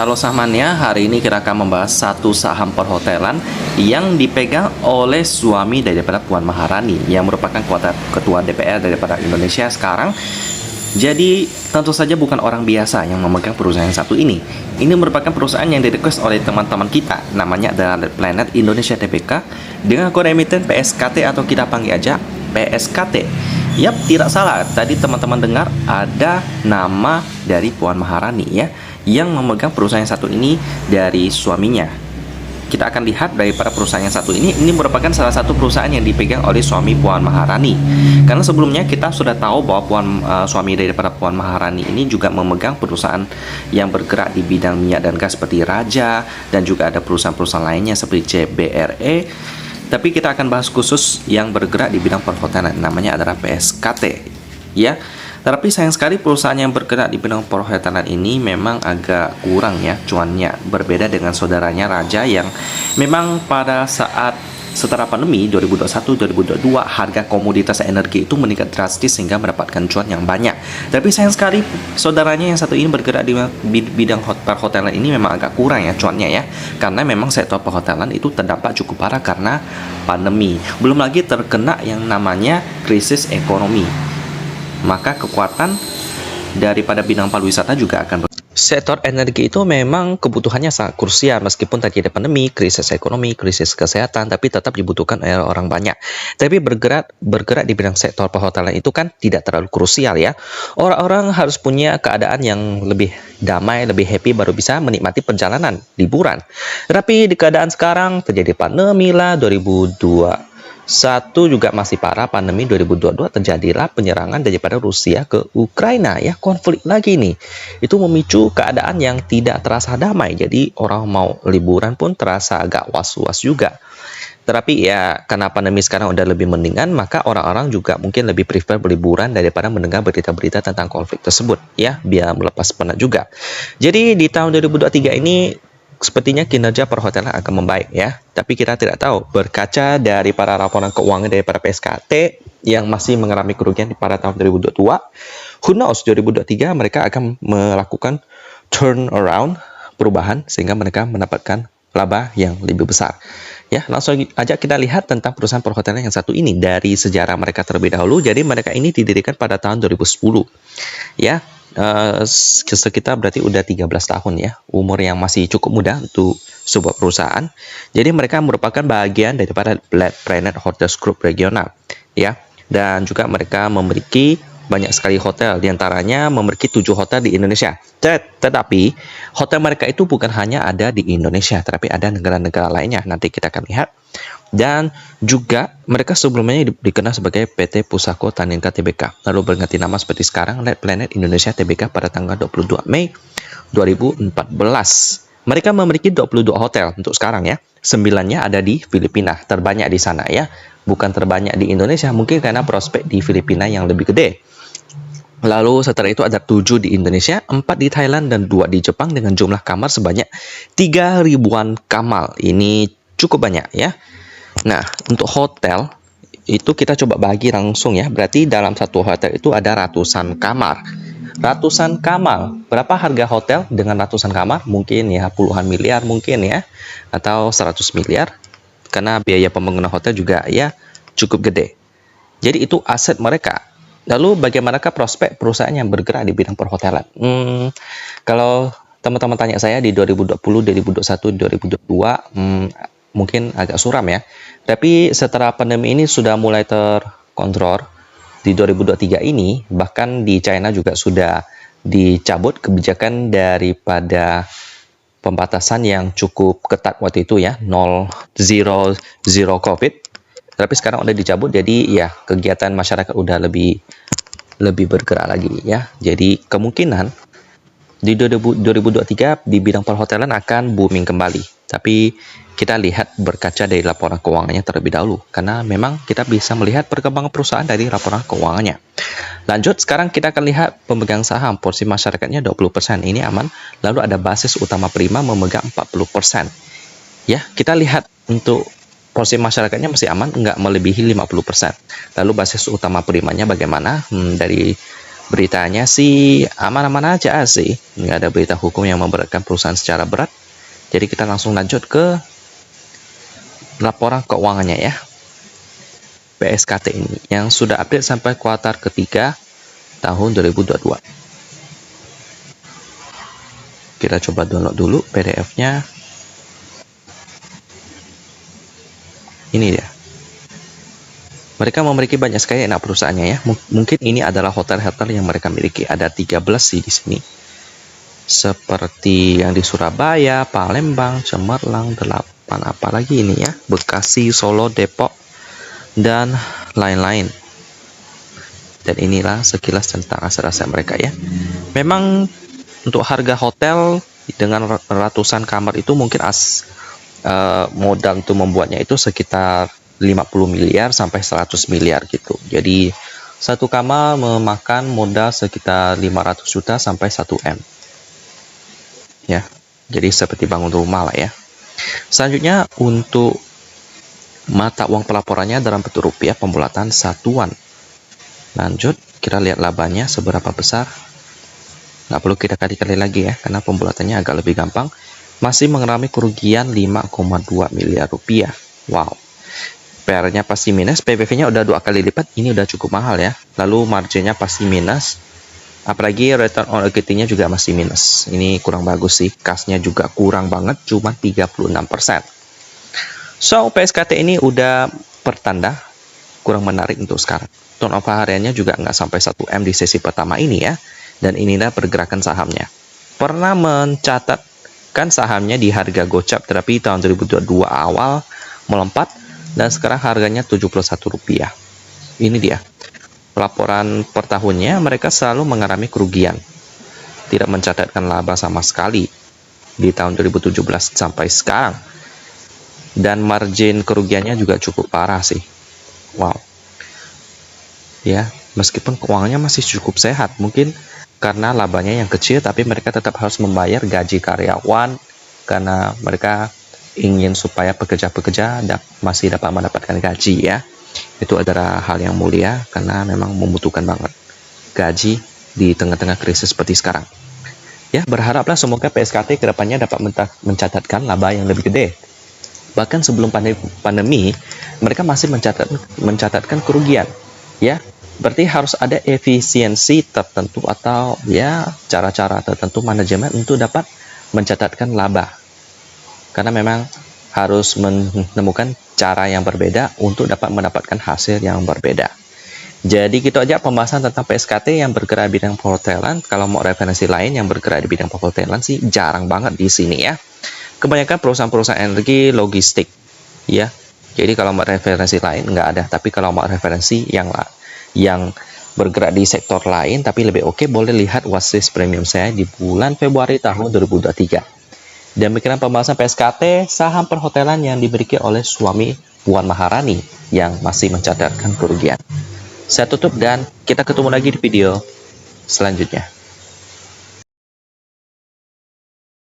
Halo Sahmania, hari ini kita akan membahas satu saham perhotelan yang dipegang oleh suami daripada Puan Maharani yang merupakan ketua DPR daripada Indonesia sekarang. Jadi tentu saja bukan orang biasa yang memegang perusahaan yang satu ini. Ini merupakan perusahaan yang di-request oleh teman-teman kita. Namanya adalah Planet Indonesia Tbk dengan kode emiten PSKT atau kita panggil aja PSKT. Yap, tidak salah. Tadi teman-teman dengar ada nama dari Puan Maharani ya, yang memegang perusahaan yang satu ini dari suaminya. Kita akan lihat daripada perusahaan yang satu ini merupakan salah satu perusahaan yang dipegang oleh suami Puan Maharani. Karena sebelumnya kita sudah tahu bahwa suami daripada Puan Maharani ini juga memegang perusahaan yang bergerak di bidang minyak dan gas seperti Raja, dan juga ada perusahaan-perusahaan lainnya seperti CBRE. Tapi kita akan bahas khusus yang bergerak di bidang perhotelan, namanya adalah PSKT ya. Tapi sayang sekali perusahaan yang bergerak di bidang perhotelan ini memang agak kurang ya cuannya, berbeda dengan saudaranya Raja yang memang pada saat setelah pandemi 2021-2022 harga komoditas energi itu meningkat drastis sehingga mendapatkan cuan yang banyak. Tapi sayang sekali saudaranya yang satu ini bergerak di bidang perhotelan ini memang agak kurang ya cuannya ya, karena memang sektor perhotelan itu terdampak cukup parah karena pandemi, belum lagi terkena yang namanya krisis ekonomi. Maka kekuatan daripada bidang pariwisata juga akan sektor energi itu memang kebutuhannya sangat krusial, meskipun tadi ada pandemi, krisis ekonomi, krisis kesehatan, tapi tetap dibutuhkan oleh orang banyak. Tapi bergerak di bidang sektor perhotelan itu kan tidak terlalu krusial ya. Orang-orang harus punya keadaan yang lebih damai, lebih happy baru bisa menikmati perjalanan liburan. Tapi di keadaan sekarang terjadi pandemi lah, 2021 juga masih parah pandemi, 2022 terjadilah penyerangan daripada Rusia ke Ukraina ya, konflik lagi nih. Itu memicu keadaan yang tidak terasa damai, jadi orang mau liburan pun terasa agak was-was juga. Tetapi ya karena pandemi sekarang udah lebih mendingan, maka orang-orang juga mungkin lebih prefer berliburan daripada mendengar berita-berita tentang konflik tersebut ya, biar melepas penat juga. Jadi di tahun 2023 ini sepertinya kinerja perhotelan akan membaik ya, tapi kita tidak tahu. Berkaca dari para laporan keuangan daripada PSKT yang masih mengalami kerugian pada tahun 2022, who knows 2023 mereka akan melakukan turnaround, perubahan, sehingga mereka mendapatkan laba yang lebih besar. Ya, langsung aja kita lihat tentang perusahaan perhotelan yang satu ini dari sejarah mereka terlebih dahulu. Jadi mereka ini didirikan pada tahun 2010 ya. Sekitar berarti udah 13 tahun ya, umur yang masih cukup muda untuk sebuah perusahaan. Jadi mereka merupakan bagian daripada Planet Hotels Group regional ya, dan juga mereka memiliki banyak sekali hotel, diantaranya memiliki 7 hotel di Indonesia. Tetapi hotel mereka itu bukan hanya ada di Indonesia, tetapi ada negara-negara lainnya, nanti kita akan lihat. Dan juga mereka sebelumnya dikenal sebagai PT Pusako Thaninka Tbk, lalu berganti nama seperti sekarang Planet Indonesia Tbk pada tanggal 22 Mei 2014. Mereka memiliki 22 hotel untuk sekarang ya. 9-nya ada di Filipina, terbanyak di sana ya. Bukan terbanyak di Indonesia, mungkin karena prospek di Filipina yang lebih gede. Lalu setelah itu ada 7 di Indonesia, 4 di Thailand, dan 2 di Jepang dengan jumlah kamar sebanyak 3.000-an kamar. Ini cukup banyak ya. Nah, untuk hotel itu kita coba bagi langsung ya. Berarti dalam satu hotel itu ada ratusan kamar. Ratusan kamar. Berapa harga hotel dengan ratusan kamar? Mungkin ya puluhan miliar mungkin ya. Atau 100 miliar. Karena biaya pembangunan hotel juga ya cukup gede. Jadi itu aset mereka. Lalu bagaimanakah prospek perusahaan yang bergerak di bidang perhotelan? Kalau teman-teman tanya saya di 2020, 2021, 2022, mungkin agak suram ya. Tapi setelah pandemi ini sudah mulai terkontrol di 2023 ini, bahkan di China juga sudah dicabut kebijakan daripada pembatasan yang cukup ketat waktu itu ya, zero COVID. Tapi sekarang udah dicabut, jadi ya kegiatan masyarakat udah lebih bergerak lagi ya. Jadi kemungkinan di 2023 di bidang perhotelan akan booming kembali. Tapi kita lihat berkaca dari laporan keuangannya terlebih dahulu, karena memang kita bisa melihat perkembangan perusahaan dari laporan keuangannya. Lanjut, sekarang kita akan lihat pemegang saham, porsi masyarakatnya 20%, ini aman. Lalu ada basis utama Prima memegang 40%. Ya, kita lihat untuk porsi masyarakatnya masih aman, nggak melebihi 50%. Lalu basis utama Primanya bagaimana? Dari Beritanya sih aman-aman aja sih, nggak ada berita hukum yang memberatkan perusahaan secara berat. Jadi kita langsung lanjut ke laporan keuangannya ya. PSKT ini yang sudah update sampai kuartal ketiga tahun 2022. Kita coba download dulu PDF-nya. Ini dia. Mereka memiliki banyak sekali anak perusahaannya ya. Mungkin ini adalah hotel-hotel yang mereka miliki. Ada 13 sih di sini. Seperti yang di Surabaya, Palembang, Cemerlang, 8 apalagi ini ya. Bekasi, Solo, Depok, dan lain-lain. Dan inilah sekilas tentang aset-aset mereka ya. Memang untuk harga hotel dengan ratusan kamar itu mungkin modal untuk membuatnya itu sekitar 50 miliar sampai 100 miliar gitu. Jadi satu kamar memakan modal sekitar 500 juta sampai 1 M. Ya. Jadi seperti bangun rumah lah ya. Selanjutnya untuk mata uang pelaporannya dalam bentuk rupiah pembulatan satuan. Lanjut, kita lihat labanya seberapa besar. Nggak perlu kita kali-kali lagi ya, karena pembulatannya agak lebih gampang. Masih mengalami kerugian 5,2 miliar rupiah. Wow. PR-nya pasti minus, PBV-nya udah 2 kali lipat, ini udah cukup mahal ya. Lalu marginnya pasti minus, apalagi return on equity-nya juga masih minus. Ini kurang bagus sih, kas-nya juga kurang banget, cuma 36%. So, PSKT ini udah pertanda kurang menarik untuk sekarang. Turnover hariannya juga nggak sampai 1 M di sesi pertama ini ya. Dan inilah pergerakan sahamnya. Pernah mencatatkan sahamnya di harga gocap, tetapi tahun 2022 awal melompat dan sekarang harganya Rp71. Ini dia. Laporan per tahunnya mereka selalu mengalami kerugian. Tidak mencatatkan laba sama sekali di tahun 2017 sampai sekarang. Dan margin kerugiannya juga cukup parah sih. Wow. Ya, meskipun keuangannya masih cukup sehat, mungkin karena labanya yang kecil tapi mereka tetap harus membayar gaji karyawan karena mereka ingin supaya pekerja-pekerja masih dapat mendapatkan gaji ya. Itu adalah hal yang mulia karena memang membutuhkan banget gaji di tengah-tengah krisis seperti sekarang. Ya, berharaplah semoga PSKT kedepannya dapat mencatatkan laba yang lebih gede. Bahkan sebelum pandemi, mereka masih mencatatkan kerugian. Ya, berarti harus ada efisiensi tertentu atau ya cara-cara tertentu manajemen untuk dapat mencatatkan laba. Karena memang harus menemukan cara yang berbeda untuk dapat mendapatkan hasil yang berbeda. Jadi gitu aja pembahasan tentang PSKT yang bergerak di bidang perhotelan. Kalau mau referensi lain yang bergerak di bidang perhotelan sih jarang banget di sini ya. Kebanyakan perusahaan-perusahaan energi logistik ya. Jadi kalau mau referensi lain nggak ada. Tapi kalau mau referensi yang bergerak di sektor lain tapi lebih oke, boleh lihat watchlist premium saya di bulan Februari tahun 2023. Demikian pembahasan PSKT saham perhotelan yang dimiliki oleh suami Puan Maharani yang masih mencatatkan kerugian. Saya tutup dan kita ketemu lagi di video selanjutnya.